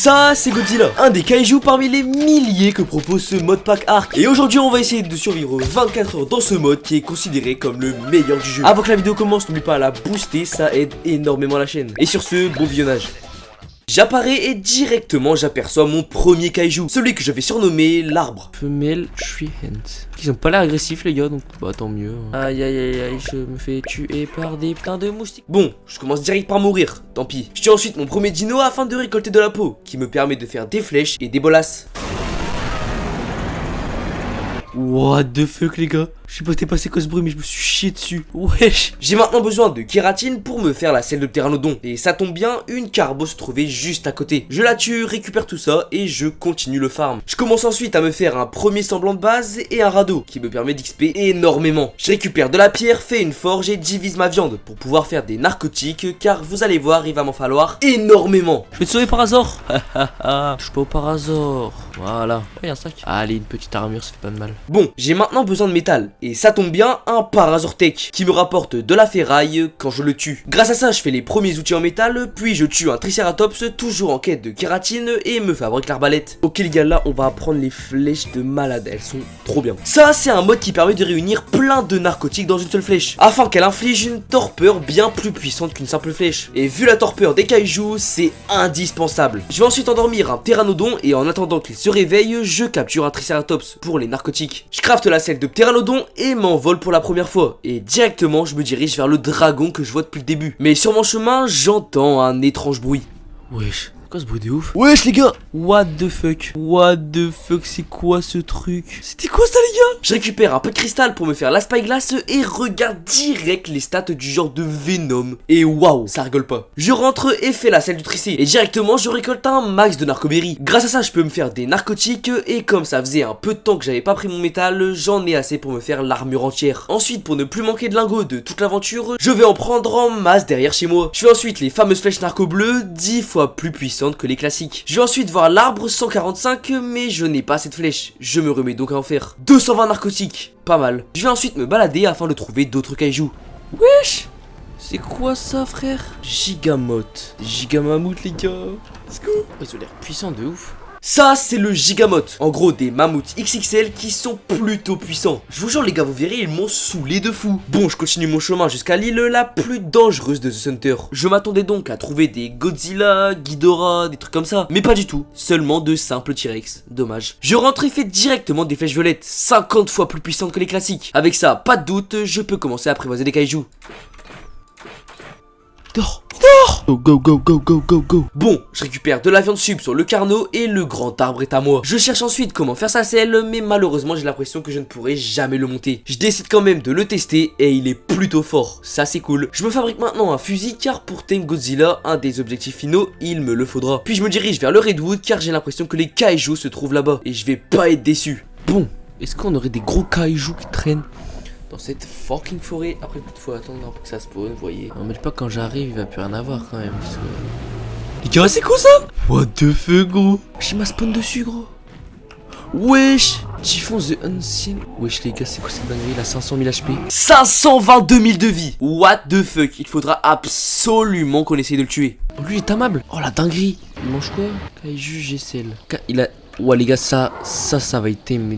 Ça c'est Godzilla, un des kaiju parmi les milliers que propose ce mode pack Ark. Et aujourd'hui on va essayer de survivre 24 heures dans ce mode qui est considéré comme le meilleur du jeu. Avant que la vidéo commence, n'oublie pas à la booster, ça aide énormément la chaîne. Et sur ce, bon visionnage. J'apparais et directement j'aperçois mon premier kaiju, celui que je vais surnommer l'arbre. Femelle Treehand. Ils ont pas l'air agressifs les gars, donc bah tant mieux. Aïe aïe aïe aïe, je me fais tuer par des pleins de moustiques. Bon, je commence direct par mourir, tant pis. Je tue ensuite mon premier dino afin de récolter de la peau, qui me permet de faire des flèches et des bolasses. What the fuck les gars, je sais pas t'es passé quoi ce bruit mais je me suis chié dessus. Wesh. J'ai maintenant besoin de kératine pour me faire la selle de pteranodon. Et ça tombe bien, une carbo se trouvait juste à côté. Je la tue, récupère tout ça et je continue le farm. Je commence ensuite à me faire un premier semblant de base et un radeau qui me permet d'XP énormément. Je récupère de la pierre, fais une forge et divise ma viande pour pouvoir faire des narcotiques car vous allez voir il va m'en falloir énormément. Je vais te sauver par hasard. Touche pas au par hasard. Voilà. Oh, y a un sac. Allez, une petite armure, ça fait pas de mal. Bon, j'ai maintenant besoin de métal. Et ça tombe bien, un Parasaur Tech qui me rapporte de la ferraille quand je le tue. Grâce à ça, je fais les premiers outils en métal, puis je tue un Triceratops toujours en quête de kératine et me fabrique l'arbalète. Ok les gars, là on va apprendre les flèches de malade, elles sont trop bien. Ça, c'est un mode qui permet de réunir plein de narcotiques dans une seule flèche, afin qu'elle inflige une torpeur bien plus puissante qu'une simple flèche. Et vu la torpeur des kaijus, c'est indispensable. Je vais ensuite endormir un pteranodon et en attendant qu'il se réveille, je capture un Triceratops pour les narcotiques. Je crafte la selle de pteranodon et m'envole pour la première fois. Et directement, je me dirige vers le dragon que je vois depuis le début. Mais sur mon chemin, j'entends un étrange bruit. Wesh. Quoi ce bruit de ouf? Wesh les gars. What the fuck? What the fuck, c'est quoi ce truc? C'était quoi ça les gars? Je récupère un peu de cristal pour me faire la spyglass et regarde direct les stats du genre de Venom. Et waouh, ça rigole pas. Je rentre et fais la selle du tricé. Et directement je récolte un max de narcoberry. Grâce à ça je peux me faire des narcotiques. Et comme ça faisait un peu de temps que j'avais pas pris mon métal, j'en ai assez pour me faire l'armure entière. Ensuite pour ne plus manquer de lingots de toute l'aventure, je vais en prendre en masse derrière chez moi. Je fais ensuite les fameuses flèches narco bleues 10 fois plus puissantes que les classiques. Je vais ensuite voir l'arbre 145 mais je n'ai pas cette flèche. Je me remets donc à en faire 220 narcotiques, pas mal. Je vais ensuite me balader afin de trouver d'autres kaijus. Wesh, c'est quoi ça frère? Gigamoth, Gigamamout les gars. Let's go. Ils ont l'air puissants de ouf. Ça c'est le Gigamoth, en gros des mammouths XXL qui sont plutôt puissants. Je vous jure les gars, vous verrez, ils m'ont saoulé de fou. Bon, je continue mon chemin jusqu'à l'île la plus dangereuse de The Hunter. Je m'attendais donc à trouver des Godzilla, Ghidorah, des trucs comme ça, mais pas du tout, seulement de simples T-Rex, dommage. Je rentre et fais directement des flèches violettes, 50 fois plus puissantes que les classiques. Avec ça, pas de doute, je peux commencer à apprivoiser des kaijus. Dors. Go go go go go go go. Bon, je récupère de la viande sub sur le carnot et le grand arbre est à moi. Je cherche ensuite comment faire sa selle, mais malheureusement j'ai l'impression que je ne pourrai jamais le monter. Je décide quand même de le tester et il est plutôt fort, ça c'est cool. Je me fabrique maintenant un fusil car pour tame Godzilla, un des objectifs finaux, il me le faudra. Puis je me dirige vers le Redwood car j'ai l'impression que les kaijus se trouvent là-bas et je vais pas être déçu. Bon, est-ce qu'on aurait des gros kaijus qui traînent dans cette fucking forêt? Après, il faut attendre un peu que ça spawn, vous voyez. Non, mais pas quand j'arrive, il va plus rien avoir quand même. Parce que... Les gars, c'est quoi ça? What the fuck, gros? J'ai ma spawn dessus, gros. Wesh, Typhon the Ancient. Wesh, les gars, c'est quoi cette dinguerie? Il a 500 000 HP. 522 000 de vie. What the fuck? Il faudra absolument qu'on essaye de le tuer. Oh, lui, il est amable. Oh, la dinguerie. Il mange quoi? Kaiju G-Cell. Il a... Ouais, les gars, ça va être mais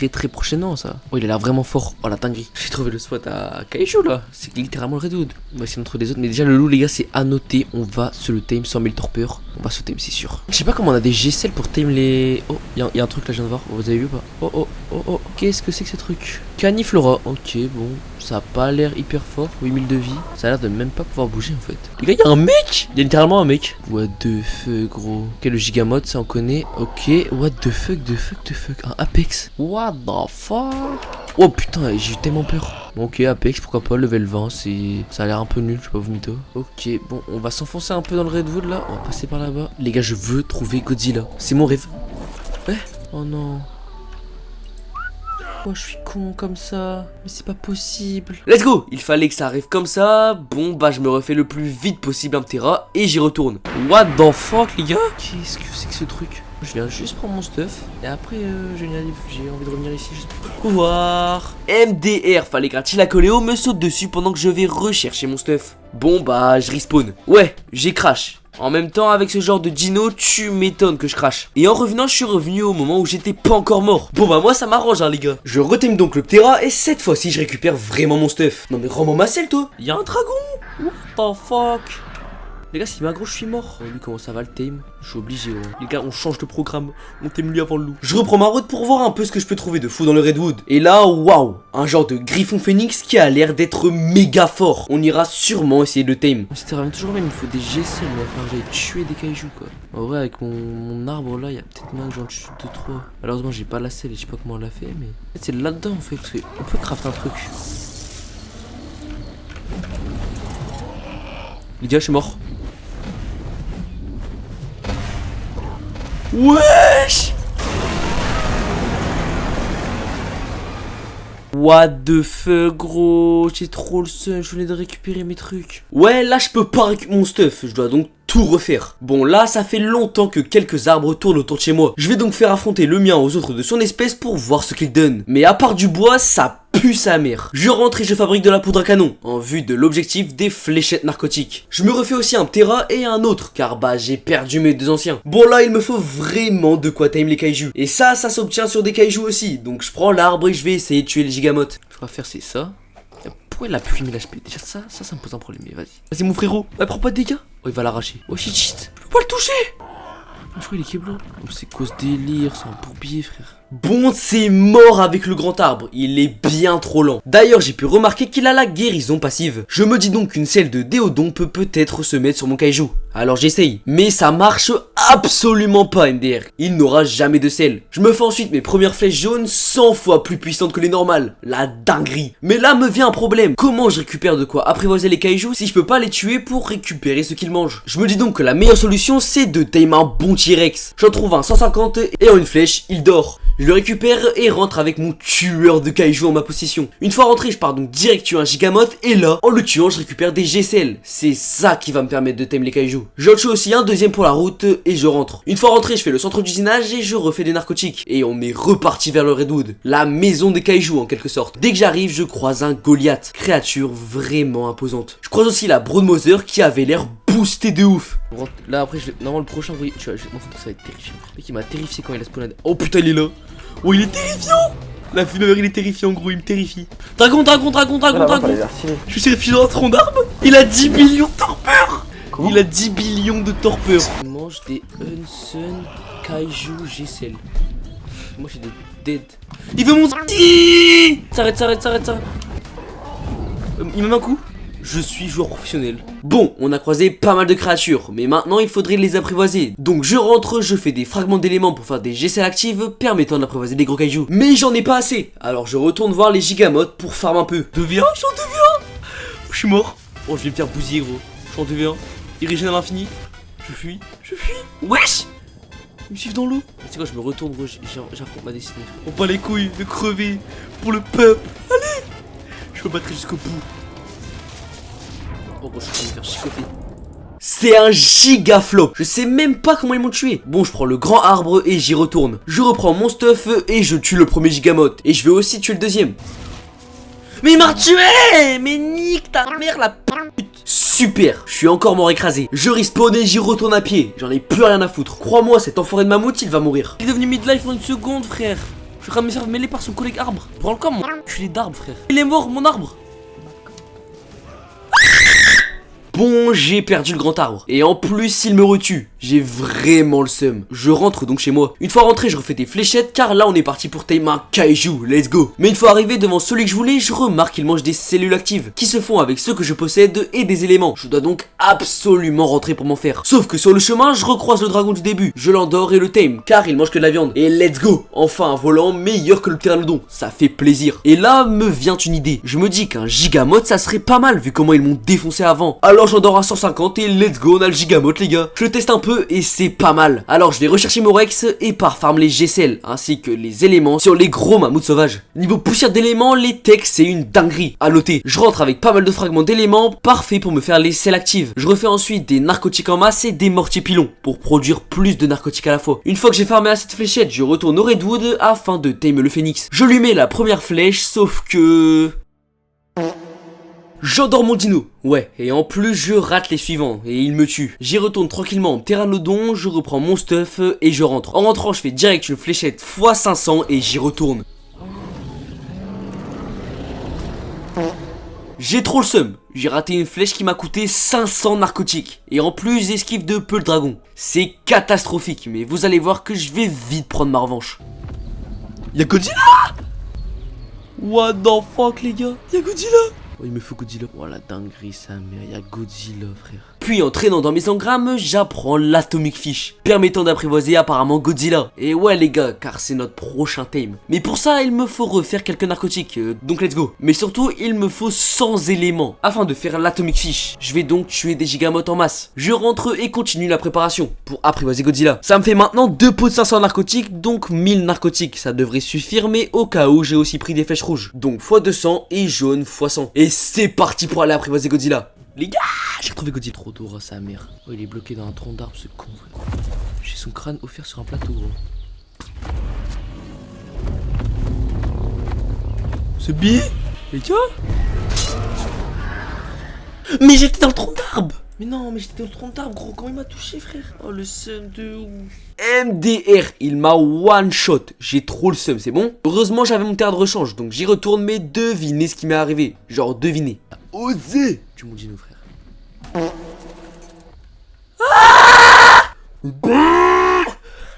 très prochainement ça. Oh, il a l'air vraiment fort. Oh la dinguerie. J'ai trouvé le spot à kaiju là. C'est littéralement le Redwood. On va essayer d'en trouver des autres. Mais déjà le loup les gars c'est à noter. On va se le tame 100 000 torpeurs. On va se tame c'est sûr. Je sais pas comment on a des G-Cell pour tame les... Oh y a un truc là je viens de voir. Vous avez vu ou pas? Oh. Qu'est-ce que c'est que ce truc? Caniflora. Ok bon. Ça a pas l'air hyper fort. 8000 de vie. Ça a l'air de même pas pouvoir bouger en fait. Les gars y a un mec. Il y a littéralement un mec. What the fuck gros. Ok le Gigamoth ça on connaît. Ok. What the fuck. Un Apex. What the fuck. Oh putain j'ai eu tellement peur. Bon, ok Apex pourquoi pas level 20. Ça a l'air un peu nul. Je sais pas vous mytho. Ok bon on va s'enfoncer un peu dans le Redwood là. On va passer par là-bas. Les gars je veux trouver Godzilla. C'est mon rêve. Ouais. Oh non. Oh je suis con comme ça. Mais c'est pas possible. Let's go. Il fallait que ça arrive comme ça. Bon bah je me refais le plus vite possible un Ptera et j'y retourne. What the fuck les gars. Qu'est-ce que c'est que ce truc? Je viens juste prendre mon stuff et après j'ai envie de revenir ici juste pour voir. MDR, fallait gratter la coléo me saute dessus pendant que je vais rechercher mon stuff. Bon bah je respawn. Ouais, j'ai crash. En même temps, avec ce genre de dino, tu m'étonnes que je crache. Et en revenant, je suis revenu au moment où j'étais pas encore mort. Bon bah moi ça m'arrange hein les gars. Je retame donc le Ptera et cette fois-ci je récupère vraiment mon stuff. Non mais rends-moi ma selle toi. Y'a un dragon. What the fuck. Les gars, si m'aggro, je suis mort. Oh, lui, comment ça va le tame? Je suis obligé, ouais. Les gars, on change de programme. On tame lui avant le loup. Je reprends ma route pour voir un peu ce que je peux trouver de fou dans le Redwood. Et là, waouh, un genre de griffon phénix qui a l'air d'être méga fort. On ira sûrement essayer de tame. C'était vraiment toujours même, il faut des GC, mais enfin, j'allais tuer des kaijus, quoi. En vrai, avec mon arbre là, il y a peut-être moyen que j'en tue 2-3. Malheureusement, j'ai pas la selle et je sais pas comment on l'a fait, mais. C'est là-dedans, en fait, parce qu'on peut crafter un truc. Les gars, je suis mort. Wesh! What the fuck gros, j'ai trop le seum, je venais de récupérer mes trucs. Ouais là je peux pas récupérer mon stuff, je dois donc tout refaire. Bon là ça fait longtemps que quelques arbres tournent autour de chez moi. Je vais donc faire affronter le mien aux autres de son espèce pour voir ce qu'il donne. Mais à part du bois, ça pue sa mère. Je rentre et je fabrique de la poudre à canon, en vue de l'objectif des fléchettes narcotiques. Je me refais aussi un Ptera et un autre, car bah j'ai perdu mes deux anciens. Bon là il me faut vraiment de quoi tame les kaijus. Et ça s'obtient sur des kaijus aussi, donc je prends l'arbre et je vais essayer de tuer les gigamotes. Ce qu'on va faire c'est ça. Pourquoi il a pu 1000 HP? Déjà ça me pose un problème, mais vas-y. Vas-y mon frérot, prends pas de dégâts. Oh il va l'arracher. Oh shit, je peux pas le toucher. Je crois qu'il est Keblo. Oh, c'est cause délire, c'est un bourbier frère. Bon, c'est mort avec le grand arbre, il est bien trop lent. D'ailleurs, j'ai pu remarquer qu'il a la guérison passive. Je me dis donc qu'une selle de Déodon peut peut-être se mettre sur mon kaiju. Alors j'essaye. Mais ça marche absolument pas MDR. Il n'aura jamais de selle. Je me fais ensuite mes premières flèches jaunes 100 fois plus puissantes que les normales. La dinguerie. Mais là me vient un problème. Comment je récupère de quoi apprivoiser les kaijus si je peux pas les tuer pour récupérer ce qu'ils mangent? Je me dis donc que la meilleure solution c'est de tame un bon T-Rex. J'en trouve un 150 et en une flèche, il dort. Je le récupère et rentre avec mon tueur de kaiju en ma possession. Une fois rentré, je pars donc direct tuer un gigamote et là, en le tuant, je récupère des GCL. C'est ça qui va me permettre de tame les kaiju. J'en tue aussi un deuxième pour la route et je rentre. Une fois rentré, je fais le centre d'usinage et je refais des narcotiques. Et on est reparti vers le Redwood, la maison des kaiju en quelque sorte. Dès que j'arrive, je croise un Goliath, créature vraiment imposante. Je croise aussi la Broodmother qui avait l'air boosté de ouf. Là après, normalement le prochain, oui, tu vois, je vais te montrer que ça va être terrifiant. Le mec il m'a terrifié quand il a spawned. Oh putain, il est là. Oh, il est terrifiant. La fumeur, il est terrifiant, gros, il me terrifie. Dragon. Je suis terrifié dans un tronc d'arbre. Il a 10 millions de torpeurs. Il a 10 billions de torpeurs. Il mange des Unsun Kaiju GCL. Moi j'ai des dead. Il veut mon... S'arrête. Il me met un coup. Je suis joueur professionnel. Bon, on a croisé pas mal de créatures, mais maintenant il faudrait les apprivoiser. Donc je rentre, je fais des fragments d'éléments pour faire des GCL actives permettant d'apprivoiser des gros kaijus. Mais j'en ai pas assez. Alors je retourne voir les gigamotes pour farm un peu. 2v1, je suis en 2v1. Je suis mort. Oh, je vais me faire bousiller gros. Je suis en 2v1. Il régène à l'infini. Je fuis. Wesh. Ils me suivent dans l'eau. C'est quoi, je me retourne gros, j'affronte ma destinée. On bat les couilles de crever pour le peuple. Allez. Je me battrai jusqu'au bout. Oh gros, je suis en train de me faire chicoter. C'est un giga flop. Je sais même pas comment ils m'ont tué. Bon, je prends le grand arbre et j'y retourne. Je reprends mon stuff et je tue le premier gigamote. Et je vais aussi tuer le deuxième. Mais il m'a tué. Mais nique ta mère la pute. Super, je suis encore mort écrasé. Je respawn et j'y retourne à pied. J'en ai plus rien à foutre. Crois-moi, cet enfoiré de mammouth, il va mourir. Il est devenu midlife en une seconde, frère. Je suis en train de me faire mêler par son collègue arbre. Prends le camp, mon culé d'arbre, frère. Il est mort, mon arbre. Bon, j'ai perdu le grand arbre. Et en plus, il me retue. J'ai vraiment le seum. Je rentre donc chez moi. Une fois rentré, je refais des fléchettes car là, on est parti pour tame un kaiju. Let's go. Mais une fois arrivé devant celui que je voulais, je remarque qu'il mange des cellules actives qui se font avec ceux que je possède et des éléments. Je dois donc absolument rentrer pour m'en faire. Sauf que sur le chemin, je recroise le dragon du début. Je l'endors et le tame car il mange que de la viande. Et let's go. Enfin, un volant meilleur que le pteranodon. Ça fait plaisir. Et là, me vient une idée. Je me dis qu'un gigamote, ça serait pas mal vu comment ils m'ont défoncé avant. Alors j'endors à 150 et let's go, on a le gigamote les gars. Je le teste un peu et c'est pas mal. Alors je vais rechercher mon Rex et par farm les GCL ainsi que les éléments sur les gros mammouths sauvages. Niveau poussière d'éléments, les techs c'est une dinguerie. À noter, je rentre avec pas mal de fragments d'éléments, parfait pour me faire les selles actives. Je refais ensuite des narcotiques en masse et des mortiers pilons pour produire plus de narcotiques à la fois. Une fois que j'ai farmé à cette fléchette, je retourne au Redwood afin de tame le phénix. Je lui mets la première flèche sauf que... J'endors mon dino. Ouais, et en plus je rate les suivants et il me tue. J'y retourne tranquillement en pteranodon, je reprends mon stuff et je rentre. En rentrant, je fais direct une fléchette x 500 et j'y retourne. J'ai trop le seum. J'ai raté une flèche qui m'a coûté 500 narcotiques. Et en plus j'esquive de peu le dragon. C'est catastrophique, mais vous allez voir que je vais vite prendre ma revanche. Y'a Godzilla! What the fuck les gars? Y'a Godzilla! Oh, il me faut Godzilla. Oh la dinguerie sa mère, y'a Godzilla frère. Puis en traînant dans mes engrammes, j'apprends l'Atomic Fish, permettant d'apprivoiser apparemment Godzilla. Et ouais les gars, car c'est notre prochain thème. Mais pour ça, il me faut refaire quelques narcotiques, donc let's go. Mais surtout, il me faut 100 éléments afin de faire l'Atomic Fish. Je vais donc tuer des gigamotes en masse. Je rentre et continue la préparation pour apprivoiser Godzilla. Ça me fait maintenant 2 pots de 500 narcotiques, donc 1000 narcotiques. Ça devrait suffire, mais au cas où, j'ai aussi pris des flèches rouges. Donc x 200 et jaune x 100. Et c'est parti pour aller apprivoiser Godzilla. Les gars, j'ai retrouvé Godzilla. Trop d'or à sa mère. Oh, il est bloqué dans un tronc d'arbre, ce con. J'ai son crâne offert sur un plateau. Gros. Ce billet, les gars. Mais j'étais dans le tronc d'arbre. Mais non, mais j'étais dans le tronc d'arbre, gros. Comment il m'a touché, frère? Oh, le seum de ouf. MDR, il m'a one shot. J'ai trop le seum, c'est bon? Heureusement, j'avais mon terrain de rechange, donc j'y retourne, mais devinez ce qui m'est arrivé. Genre, devinez. Osez. Tu m'as dit, nos frères.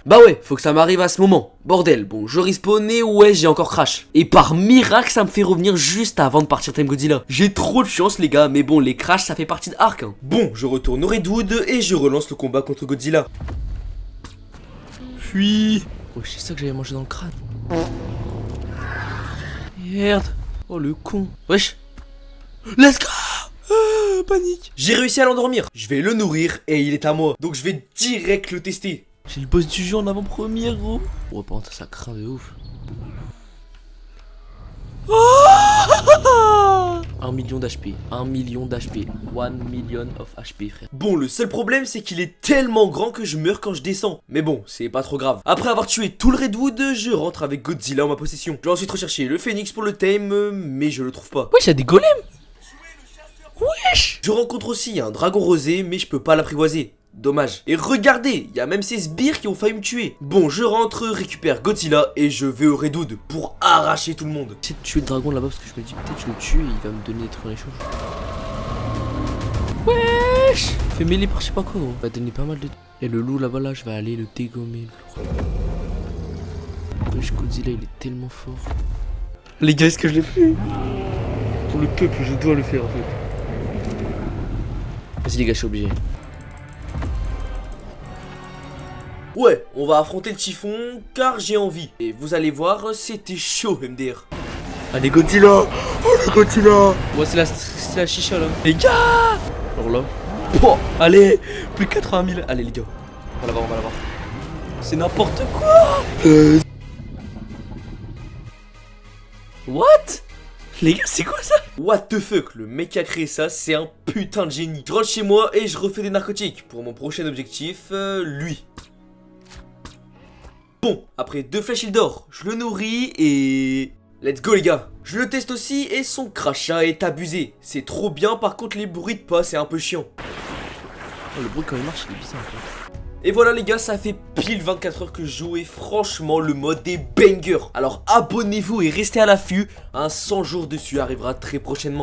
Bah ouais, faut que ça m'arrive à ce moment. Bordel, bon, je respawn et ouais, j'ai encore crash. Et par miracle, ça me fait revenir juste avant de partir Time Godzilla. J'ai trop de chance, les gars, mais bon, les crashs, ça fait partie de Ark. Hein. Bon, je retourne au Redwood et je relance le combat contre Godzilla. Fuis. Oh, c'est ça que j'avais mangé dans le crâne. Merde. Oh, le con. Wesh. Let's go. Panique. J'ai réussi à l'endormir. Je vais le nourrir et il est à moi. Donc je vais direct le tester. J'ai le boss du jeu en avant-première, gros. Oh, par contre, ça craint de ouf. 1 million d'HP. 1 million d'HP. 1 million of HP, frère. Bon, le seul problème, c'est qu'il est tellement grand que je meurs quand je descends. Mais bon, c'est pas trop grave. Après avoir tué tout le Redwood, je rentre avec Godzilla en ma possession. Je vais ensuite rechercher le Phoenix pour le tame, mais je le trouve pas. Wesh, y'a des golems. Wesh. Je rencontre aussi un dragon rosé, mais je peux pas l'apprivoiser. Dommage. Et regardez, il y a même ces sbires qui ont failli me tuer. Bon, je rentre, récupère Godzilla et je vais au Redwood pour arracher tout le monde. J'essaie de tuer le dragon là-bas parce que je me dis peut-être je le tue et il va me donner des trucs en échange. Wesh. Fait mêler par je sais pas quoi, gros. Il va donner pas mal de... Il y a le loup là-bas, là, je vais aller le dégommer. Wesh, Godzilla, il est tellement fort. Les gars, est-ce que je l'ai fait? Pour le peuple, je dois le faire en fait. Vas-y les gars, je suis obligé. Ouais, on va affronter le typhon car j'ai envie. Et vous allez voir, c'était chaud MDR. Allez Godzilla. Oh le Godzilla. Ouais, c'est la chicha là. Les gars. Alors là. Oh, allez, plus de 80 000. Allez les gars, on va l'avoir, on va l'avoir. C'est n'importe quoi. What? Les gars, c'est quoi ça? What the fuck, le mec qui a créé ça, c'est un putain de génie. Je rentre chez moi et je refais des narcotiques. Pour mon prochain objectif, lui. Bon, après 2 flèches il dort, je le nourris et... Let's go les gars. Je le teste aussi et son crachat est abusé. C'est trop bien, par contre les bruits de pas c'est un peu chiant. Oh, le bruit quand il marche il est bizarre un peu. Et voilà les gars, ça fait pile 24 heures que je joue et franchement le mode est banger. Alors abonnez-vous et restez à l'affût, un 100 jours dessus arrivera très prochainement.